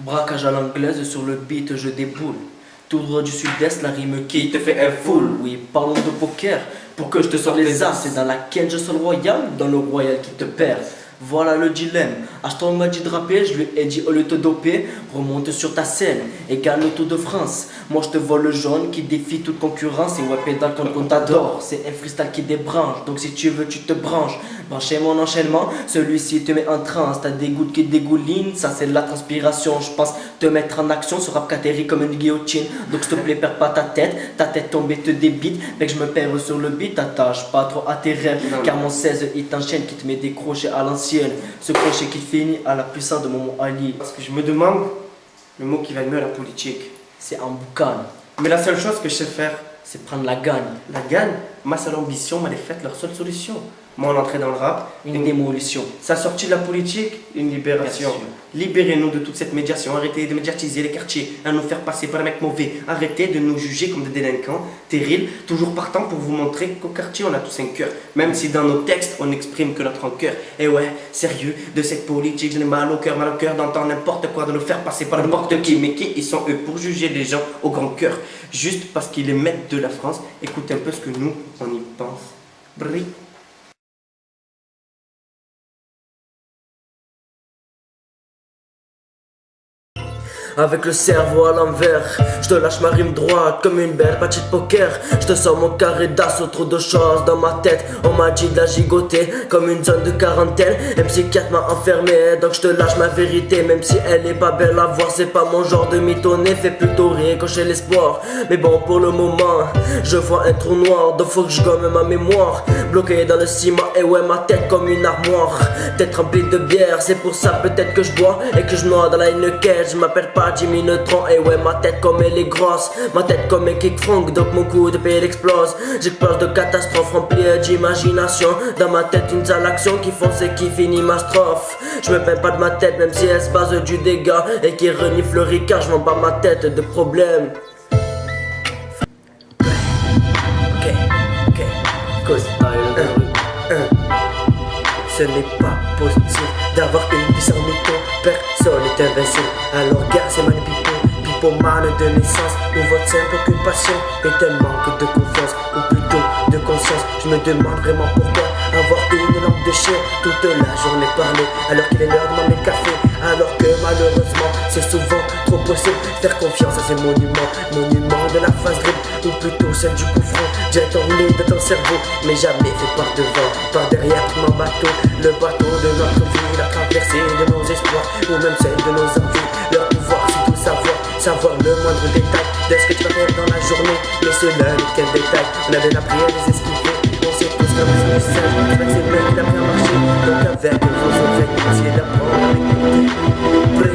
Braquage à l'anglaise sur le beat, je déboule. Tout droit du sud-est, la rime qui te fait un full. Oui, parlons de poker, pour que je te sorte les as. C'est dans laquelle je sois le royal, dans le royal qui te perd. Voilà le dilemme. Ashton m'a dit de rapper, je lui ai dit au lieu de te doper, remonte sur ta scène et gagne le Tour de France. Moi je te vole le jaune qui défie toute concurrence. Et ouais, pédale qu'on t'adore. C'est un freestyle qui débranche, donc si tu veux, tu te branches. Brancher mon enchaînement, celui-ci te met en transe. T'as des gouttes qui dégoulinent, ça c'est de la transpiration. Je pense te mettre en action, ce rap qu'atterrit comme une guillotine. Donc s'il te plaît, perds pas ta tête tombée te débite. Dès que je me perds sur le beat, t'attache pas trop à tes rêves. Car mon 16 il t'enchaîne qui te met des crochets à l'ancienne. Ce crochet qui finit à la puissance de mon mot Ali. Parce que je me demande le mot qui va mieux à la politique. C'est en boucan. Mais la seule chose que je sais faire, C'est prendre la gagne. la gagne, ma seule ambition, ma défaite, leur seule solution. Mon entrée dans le rap, Une démolition. sa sortie de la politique, une libération. Bien sûr. Libérez-nous de toute cette médiation. Arrêtez de médiatiser les quartiers, à nous faire passer pour des mecs mauvais. Arrêtez de nous juger comme des délinquants terribles, toujours partant pour vous montrer qu'au quartier on a tous un cœur. Même si dans nos textes on n'exprime que notre rancœur. Et ouais, sérieux, de cette politique, j'en ai mal au cœur d'entendre n'importe quoi, de nous faire passer par n'importe qui. Mais qui ils sont eux pour juger les gens au grand cœur? Juste parce qu'ils est maître de la France. Écoutez un peu ce que nous, on y pense. Brrr. Avec le cerveau à l'envers, je te lâche ma rime droite comme une belle partie de poker. Je te sors mon carré d'assaut, trop de choses dans ma tête. On m'a dit de la gigoter comme une zone de quarantaine. Un psychiatre m'a enfermé, donc je te lâche ma vérité. Même si elle est pas belle à voir, c'est pas mon genre de mitonner. Fait plutôt rire quand j'ai l'espoir. Mais bon, pour le moment, je vois un trou noir, donc faut que je gomme ma mémoire. Bloqué dans le ciment, et ouais, ma tête comme une armoire. Tête remplie de bière, c'est pour ça peut-être que je bois et que je noie dans la Heineken. Je m'appelle pas Jimmy Neutron, et ouais, ma tête comme elle est grosse. Ma tête comme un kick Frank, donc mon coup de pied explose. J'explose de catastrophes remplies d'imagination. Dans ma tête une sale action qui fonce et qui finit ma strophe. Je me peins pas de ma tête même si elle se base du dégât et qui renifle le ricard, je m'en bats ma tête de problème. Ok, cause ce n'est pas possible d'avoir une vie sans mytho. Personne n'est invincible, alors gars c'est man pipo man de naissance. Ou votre simple occupation est un manque de confiance, ou plutôt de conscience. Je me demande vraiment pourquoi avoir une langue de chien toute la journée parler, alors qu'il est l'heure de m'emmener café. Alors que malheureusement c'est souvent trop possible. Faire confiance à ces monuments de la phase drip, ou plutôt celle du coup franc, direct enroulé de ton cerveau, mais jamais fait par devant, par derrière mon bateau. Le bateau de notre vie, la traversée de nos espoirs, ou même celle de nos envies. Leur pouvoir c'est tout savoir le moindre détail de ce que tu vas faire dans la journée. Mais cela n'est qu'un détail, on a bien appris à les esquiver. On sait tous comme c'est du sage, on sait que c'est bien qu'il a bien marché. Donc avec vos oreilles, essayez d'apprendre à écouter.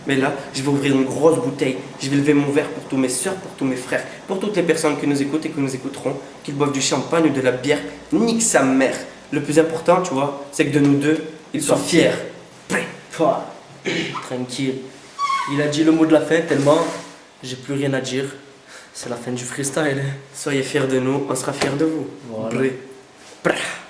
Mais là, je vais ouvrir une grosse bouteille. Je vais lever mon verre pour tous mes soeurs, pour tous mes frères, pour toutes les personnes qui nous écoutent et qui nous écouteront, qu'ils boivent du champagne ou de la bière. Nique sa mère. Le plus important, tu vois, c'est que de nous deux, ils soient fiers. Pouah, tranquille. Il a dit le mot de la fin tellement j'ai plus rien à dire. C'est la fin du freestyle. Soyez fiers de nous, on sera fiers de vous. Voilà. Brrr.